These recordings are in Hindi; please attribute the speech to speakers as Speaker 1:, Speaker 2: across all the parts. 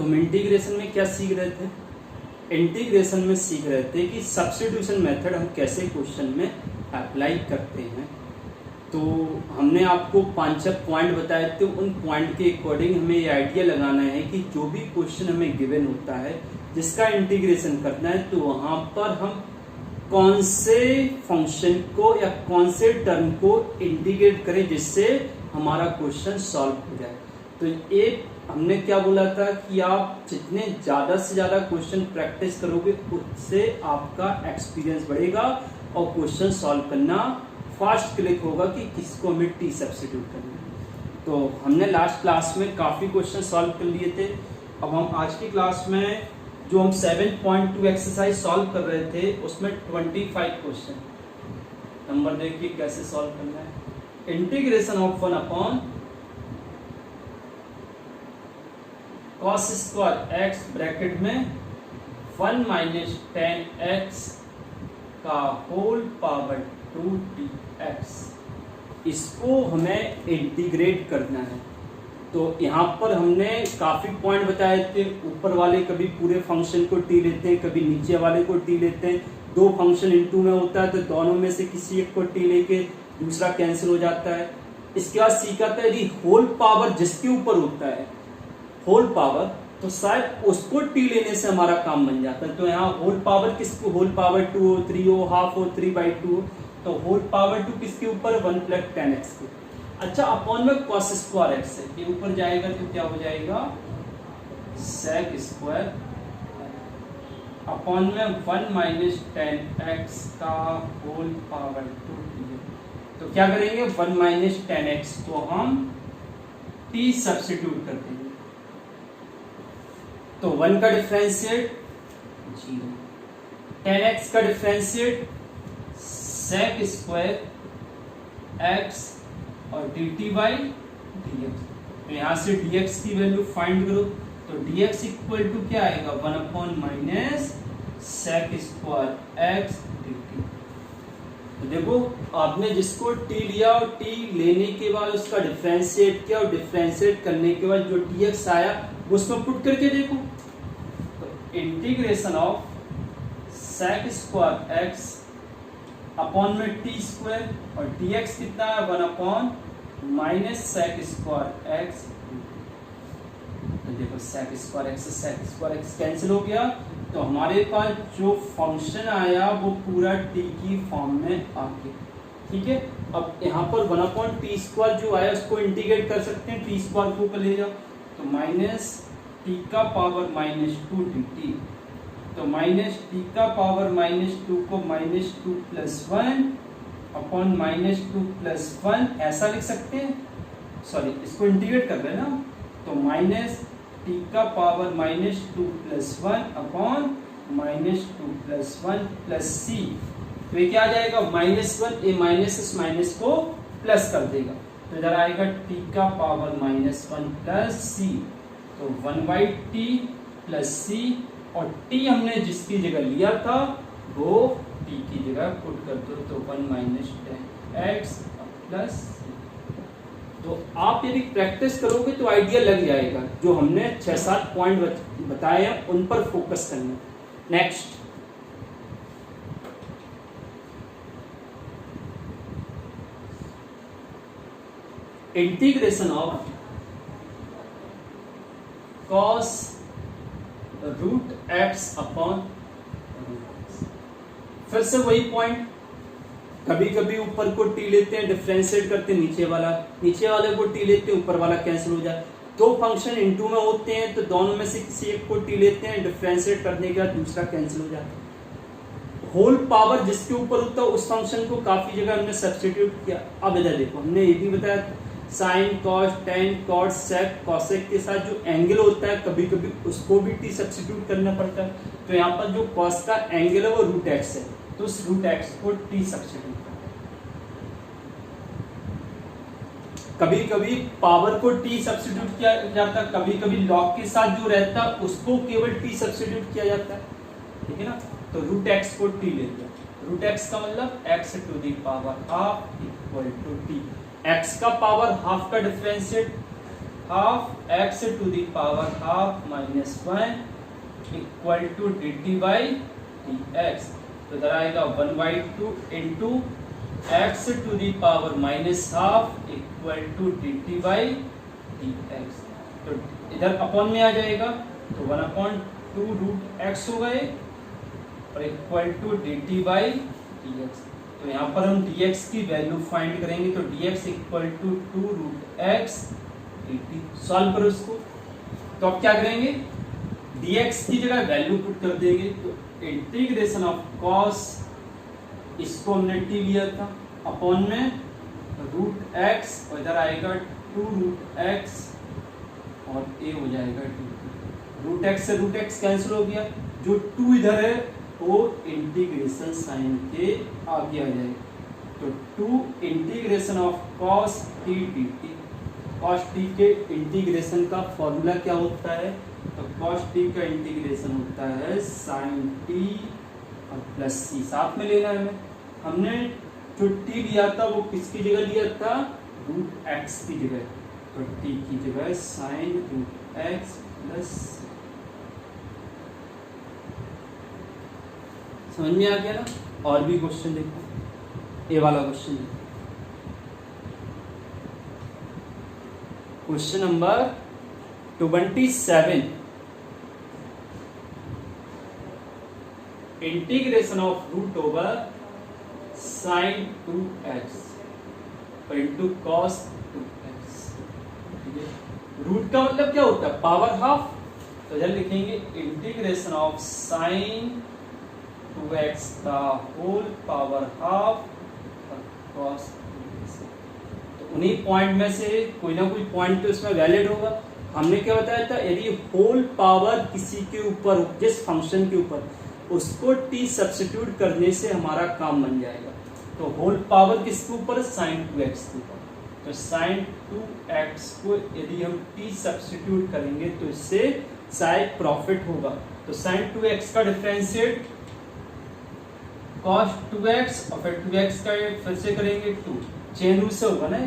Speaker 1: हम इंटीग्रेशन में क्या सीख रहे थे? इंटीग्रेशन में सीख रहे थे कि सब्स्टिट्यूशन मेथड हम कैसे क्वेश्चन में अप्लाई करते हैं। तो हमने आपको 5-6 पॉइंट बताए थे, उन पॉइंट के अकॉर्डिंग हमें ये आइडिया लगाना है कि जो भी क्वेश्चन हमें गिवन होता है जिसका इंटीग्रेशन करना है, तो वहां पर हम कौन से फंक्शन को या कौन से टर्म को इंटीग्रेट करें जिससे हमारा क्वेश्चन सॉल्व हो जाए। तो एक हमने क्या बोला था कि आप जितने ज्यादा से ज्यादा क्वेश्चन प्रैक्टिस करोगे उससे आपका एक्सपीरियंस बढ़ेगा और क्वेश्चन सॉल्व करना फास्ट क्लिक होगा कि किसको हमें टी सब्स्टिट्यूट करना है। तो हमने लास्ट क्लास में काफी क्वेश्चन सॉल्व कर लिए थे। अब हम आज की क्लास में जो हम 7.2 एक्सरसाइज सॉल्व कर रहे थे उसमें 25 क्वेश्चन, नंबर देखिए कैसे सॉल्व करना है। Integration of 1 upon cos square x bracket में 1 माइनस 10x का होल पावर 2dx, इसको हमें इंटीग्रेट करना है। तो यहाँ पर हमने काफी पॉइंट बताए थे। ऊपर वाले कभी पूरे फंक्शन को टी लेते हैं, कभी नीचे वाले को टी लेते हैं। दो फंक्शन इनटू में होता है तो दोनों में से किसी एक को टी लेके दूसरा कैंसिल हो जाता है। इसके बाद सीखा था यदि होल पावर जिसके ऊपर होता है होल पावर, तो शायद उसको टी लेने से हमारा काम बन जाता है। तो यहाँ होल पावर किसको, होल पावर 2 हो, 3 हो, हाफ हो, 3/2, तो होल पावर 2 किसके ऊपर, 1 + 10x के। अच्छा, अपॉन में cos स्क्वायर x है, ये ऊपर जाएगा तो क्या हो जाएगा sec स्क्वायर अपॉन में 1 माइनस 10x का होल पावर 2। तो क्या करेंगे, 1 माइनस 10x को हम t सब्स्टिट्यूट कर देंगे। तो 1 का डिफरेंशिएट 0, 10x का डिफरेंशिएट sec स्क्वायर x और dt/dx। तो यहाँ से dx की वैल्यू फाइंड करो, तो dx इक्वल टू क्या आएगा, 1 upon minus sec square x dt। तो देखो आपने जिसको t लिया और t लेने के बाद उसका डिफरेंशिएट किया और डिफरेंशिएट करने के बाद जो dx आया वो उसमें पुट करके देखो। तो integration of sec square x upon में टी स्क्वायर और dx कितना है, 1 upon minus sec square x। तो देखो sec स्क्वायर x से sec स्क्वायर x कैंसिल हो गया, तो हमारे पास जो फंक्शन आया वो पूरा t की फॉर्म में आ गया। ठीक है, अब यहाँ पर 1 अपॉन टी स्क्वायर जो आया उसको इंटीग्रेट कर सकते हैं, टी स्क्वायर को ऊपर ले जाओ तो माइनस टी का पावर -2 dt। तो माइनस टी का पावर -2 को -2 + 1 अपॉन -2 + 1 ऐसा लिख सकते हैं। सॉरी, इसको इंटीग्रेट कर रहे हैं ना, तो माइनस टी का पावर -2 + 1 अपॉन -2 + 1 + c। तो ये क्या आ जाएगा, -1, ये माइनस इस माइनस को प्लस कर देगा, तो इधर आएगा टी का पावर -1 + c। तो 1/t + c, और t हमने जिसकी जगह लिया था वो t की जगह पुट कर दो, तो 1 माइनस 10x + c। तो आप यदि प्रैक्टिस करोगे तो आइडिया लग जाएगा। जो हमने 6-7 पॉइंट बताए हैं उन पर फोकस करना। Next, integration of cos √x upon, फिर से वही पॉइंट, कभी कभी ऊपर को टी लेते हैं डिफरेंशिएट करते हैं, नीचे वाले को टी लेते हैं, ऊपर वाला कैंसिल हो जाए। दो फंक्शन इनटू में होते हैं तो दोनों में से किसी एक को टी लेते हैं, डिफरेंशिएट करने के बाद दूसरा कैंसिल हो जाता है। होल पावर जिसके ऊपर होता है उस फंक्शन को काफी जगह हमने सब्स्टिट्यूट किया। अब इधर देखो, हमने ये भी बताया साइन, कॉस, टेन, कॉट, सेक, कॉसेक के साथ जो एंगल होता है कभी कभी उसको भी टी सब्स्टिट्यूट करना पड़ता है। तो यहाँ पर जो कॉस का एंगल है वो √x है, तो उस √x को टी सब्स्टिट्यूट करना। कभी कभी पावर को टी सब्स्टिट्यूट किया जाता है, कभी कभी लॉग के साथ जो रहता है उसको केवल टी सब्स्टिट्यूट किया जाता है। ठीक है ना, तो √x को टी लेते हैं। √x का मतलब x to the power half equal to t. x का पावर हाफ का differentiate half x to the power half minus 1 equal to d t by d x. तो इधर आएगा 1/2 into x to the power minus half equal to d t by d x. तो इधर अपॉन में आ जाएगा तो 1/2 रूट एक्स हो गए और equal to d t by d x. तो यहाँ पर हम डी एक्स की वैल्यू फाइंड करेंगे तो d x equal to 2 root x d t. Solve करो इसको। तो अब क्या करेंगे, डी एक्स की जगह वैल्यू पुट कर देंगे। तो इंटीग्रेशन ऑफ कॉस, इसको हमने टी लिया था, अपॉन में रूट एक्स और इधर आएगा 2 रूट एक्स और ए हो जाएगा 2। रूट एक्स से रूट एक्स कैंसिल हो गया, जो 2 इधर है वो इंटीग्रेशन साइन के आगे आ जाएगा। तो 2 integration of cos T D T. Cos T के इंटीग्रेशन का फॉर्मूला क्या होता है, तो कॉस टी का इंटीग्रेशन होता है साइन टी और प्लस सी। साथ में लेना है, हमने जो टी लिया था वो किसकी जगह लिया था, रूट एक्स की जगह। तो टी की जगह साइन रूट एक्स प्लस सी। समझ में आ गया ना। और भी क्वेश्चन देखो, ए वाला क्वेश्चन देखो, question number 27। Integration of root over sine 2x into cos 2x। Root का मतलब क्या होता है, पावर हाफ। तो इधर लिखेंगे इंटीग्रेशन ऑफ साइन 2x का होल पावर हाफ कॉस। तो उन्हीं पॉइंट में से कोई ना कोई पॉइंट तो इसमें वैलिड होगा। हमने क्या बताया था, यदि होल पावर किसी के ऊपर, जिस फंक्शन के ऊपर, उसको t सब्स्टिट्यूट करने से हमारा काम बन जाएगा। तो होल पावर किसके ऊपर, साइन 2x के ऊपर। तो साइन 2x को यदि हम t सब्स्टिट्यूट करेंगे तो इससे शायद प्रॉफिट होगा। तो साइन 2x का डिफरेंशिएट cos 2x और फिर 2x का फिर से करेंगे 2, चेन रूल से होगा ना,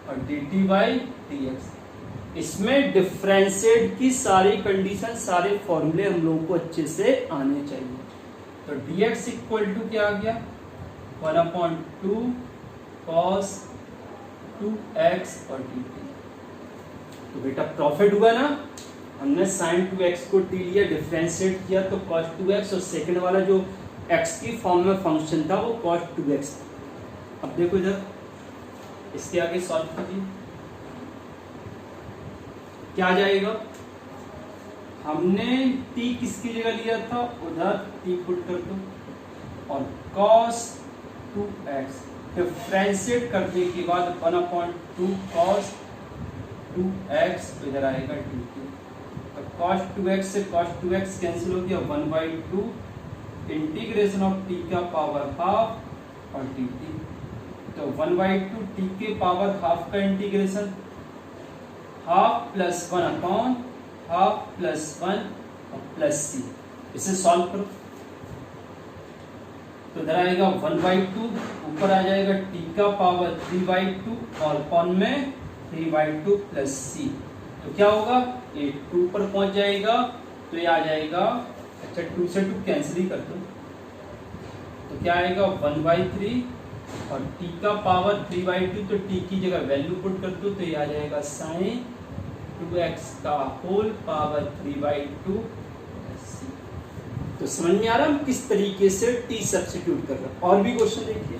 Speaker 1: और dt बाई dx। इसमें डिफरेंशिएट की सारी कंडीशन, सारे फॉर्मूले हम लोगों को अच्छे से आने चाहिए। तो dx इक्वल टू क्या आ गया, 1/2 cos 2x और dt। तो बेटा प्रॉफिट हुआ ना, हमने sin 2x को t लिया, डिफरेंशिएट किया तो cos 2x, और सेकंड वाला जो x की फॉर्म में फंक्शन था वो cos 2x। अब देखो इधर इसके आगे सॉल्व कीजिए, क्या आ जाएगा। हमने t किसकी जगह लिया था, उधर t पुट कर दो, और cos 2x डिफरेंशिएट करने के बाद 1/2 cos 2x, तो इधर आएगा dt। तो cos 2x से cos 2x कैंसिल हो गया, 1/2 इंटीग्रेशन ऑफ t का पावर हाफ और dt। तो 1/2 t के पावर हाफ का integration, half plus 1/, half plus 1 और प्लस c। इसे सॉल्व करो तो इधर आएगा 1/2, ऊपर आ जाएगा t का पावर 3/2 और अपॉन में 3/2 प्लस c। तो क्या होगा, ये 2 पर पहुंच जाएगा, तो ये आ जाएगा, अच्छा 2 से 2 कैंसिल ही कर दो, तो क्या आएगा 1/3 और t का पावर 3/2, तो t की जगह वैल्यू पुट कर दो, तो ये आ जाएगा साइन 2x का होल पावर 3/2 c। तो समझ में आ रहा हम किस तरीके से t सब्स्टिट्यूट कर रहे हैं। और भी क्वेश्चन देखिए,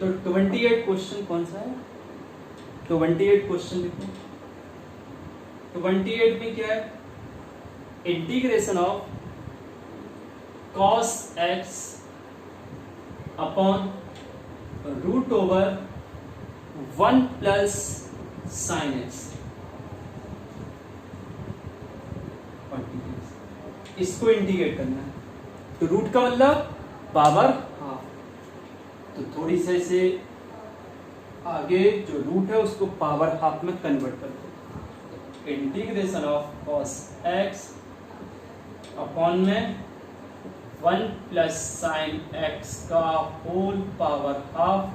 Speaker 1: तो 28 क्वेश्चन कौन सा है, 28 क्वेश्चन देखो। 28 में क्या है, integration of cos x upon root over 1 plus sine x, इसको इंटीग्रेट करना है। तो रूट का मतलब पावर हाफ, तो थोड़ी सी से आगे जो रूट है उसको पावर हाफ में कन्वर्ट कर दो। Integration of cos x upon में 1 प्लस साइन एक्स का होल पावर हाफ।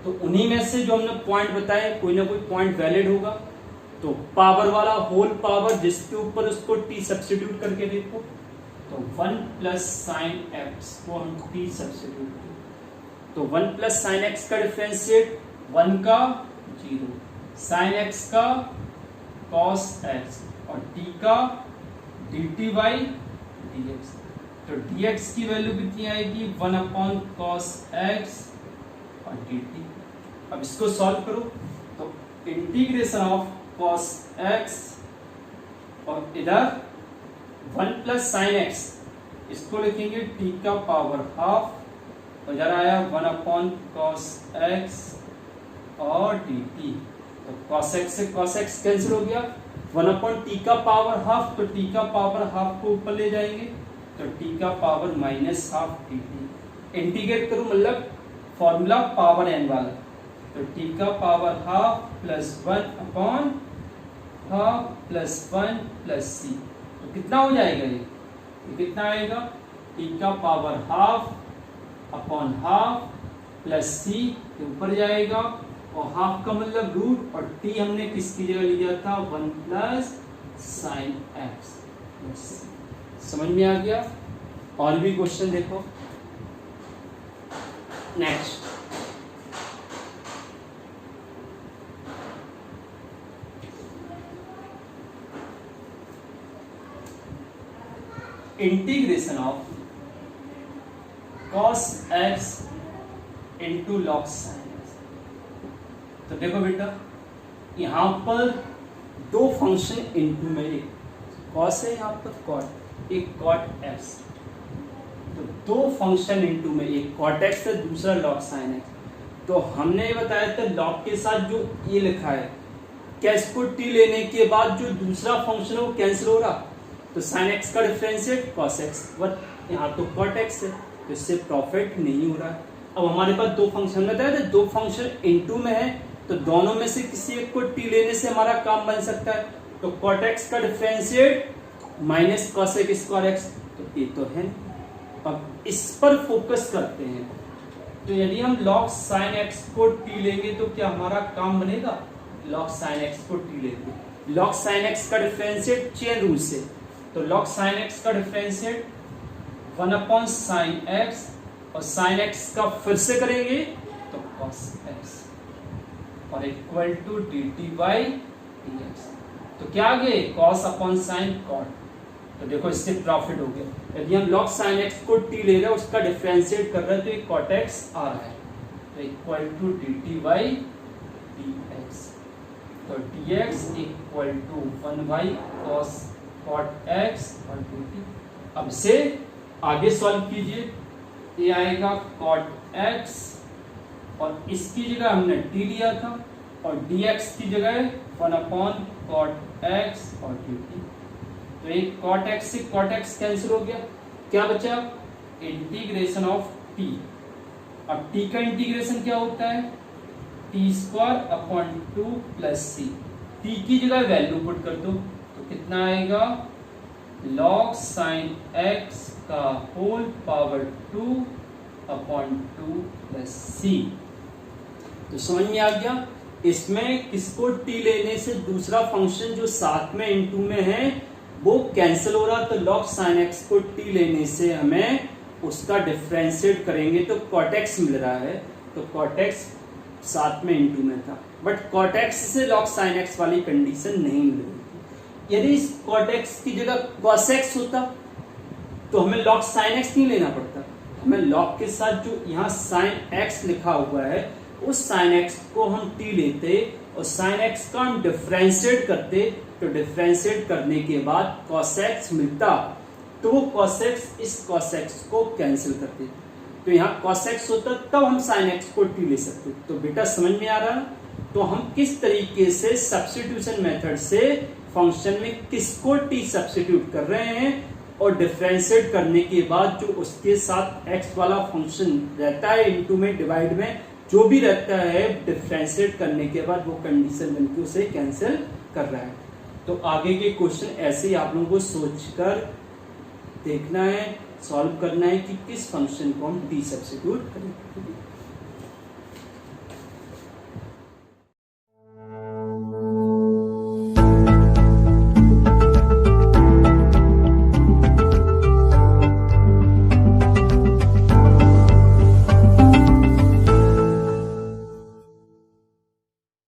Speaker 1: तो उन्हीं में से जो हमने पॉइंट बताए कोई ना कोई पॉइंट वैलिड होगा, तो पावर वाला होल पावर जिसके ऊपर उसको टी सब्स्टिट्यूट करके देखो, तो 1 प्लस साइन एक्स को हम टी सब्स्टिट्यूट करें तो 1 प्लस साइन एक्स का डिफरेंशिएट 1 का 0, साइन एक्स का कॉस एक्स और टी का D t by d x. तो dx की वैल्यू कितनी आएगी 1 अपॉन कॉस एक्स और dt। अब इसको सॉल्व करो तो इंटीग्रेशन ऑफ कॉस एक्स और इधर 1 प्लस साइन एक्स इसको लिखेंगे t का पावर हाफ, और इधर आया 1 अपॉन कॉस एक्स और dt। तो cos x से cos x कैंसिल हो गया, 1 अपॉन t का पावर हाफ, तो t का पावर हाफ को ऊपर ले जाएंगे तो t का power minus half dt। Integrate करूं मतलब फॉर्मूला पावर n वाला, तो t का पावर half plus 1 upon half plus 1 plus c। तो कितना हो जाएगा ये कितना आएगा t का पावर half upon half plus c के ऊपर जाएगा, और हाफ का मतलब रूट, और t हमने किसकी जगह लिया था 1 प्लस साइन एक्स। समझ में आ गया। और भी क्वेश्चन देखो next. Integration of cos x into log sin x। तो देखो बेटा यहां पर दो फंक्शन इंटू में, एक cos है यहाँ पर cot, एक cot x। तो दो फंक्शन इंटू में, एक cot x है दूसरा log sin x। तो हमने ये बताया था log के साथ जो ये लिखा है, क्या इसको t लेने के बाद जो दूसरा फंक्शन है वो कैंसिल हो रहा, तो sin x का डिफरेंशिएट cos x, बट यहाँ तो cot x है तो इससे प्रॉफिट नहीं हो रहा है। अब हमारे पास दो फंक्शन बताया था, दो फंक्शन इनटू में है, तो दोनों में से किसी एक को t लेने से हमारा काम बन सकता है। तो cot x का differentiate minus cos x square x, तो ये तो है। अब इस पर फोकस करते हैं, तो यदि हम log sin x को t लेंगे तो क्या हमारा काम बनेगा, log sin x को t लेंगे, log sin x का डिफरेंशिएट चेन रूल से, तो log sin x का डिफरेंशिएट 1 अपॉन साइन x, और साइन x का फिर से करेंगे तो cos x, और equal to dt by dx। तो क्या आ गए cos अपॉन साइन cot। तो देखो इससे प्रॉफिट हो गया। यदि हम log sin x को t ले रहे हैं उसका डिफरेंशिएट कर रहे हैं तो ये cot x आ रहा है, तो equal to dt by dx। तो dx equal to 1 by cos cot x और dt। अब से आगे सॉल्व कीजिए, ये आएगा cot x और इसकी जगह हमने t लिया था, और dx की जगह 1 अपॉन cot x और dt। तो एक cot x से cot x कैंसिल हो गया, क्या बचा इंटीग्रेशन ऑफ t। अब t का इंटीग्रेशन क्या होता है t square upon 2 plus c। t की जगह वैल्यू पुट कर दो तो कितना आएगा log sin x का whole power 2 upon 2 plus c। तो समझ में आ गया। इसमें किसको t लेने से दूसरा फंक्शन जो साथ में इनटू में है वो कैंसिल हो रहा, तो log sin x को t लेने से हमें उसका डिफरेंशिएट करेंगे तो cot x मिल रहा है, तो cot x साथ में इनटू में था, बट cot x से log sin x वाली कंडीशन नहीं मिल रही थी। यदि इस cot x की जगह cos x होता तो हमें log sin x नहीं लेना पड़ता, हमें log के साथ जो यहाँ sin x लिखा हुआ है उस sin x को हम t लेते और sin x का हम डिफरेंशिएट करते, तो डिफरेंशिएट करने के बाद cos x मिलता, तो वो cos x इस cos x को कैंसिल करते, तो यहाँ cos x होता तब हम sin x को t ले सकते। तो बेटा समझ में आ रहा, तो हम किस तरीके से सब्स्टिट्यूशन मेथड से फंक्शन में किसको t सब्स्टिट्यूट कर रहे हैं, और डिफरेंशिएट करने के बाद जो उसके साथ x वाला फंक्शन रहता है इनटू में डिवाइड में जो भी रहता है, डिफरेंशिएट करने के बाद वो कंडीशन बनके उसे कैंसिल कर रहा है। तो आगे के क्वेश्चन ऐसे ही आप लोगों को सोचकर देखना है, सॉल्व करना है कि किस फंक्शन को हम डी सब्स्टिट्यूट करें।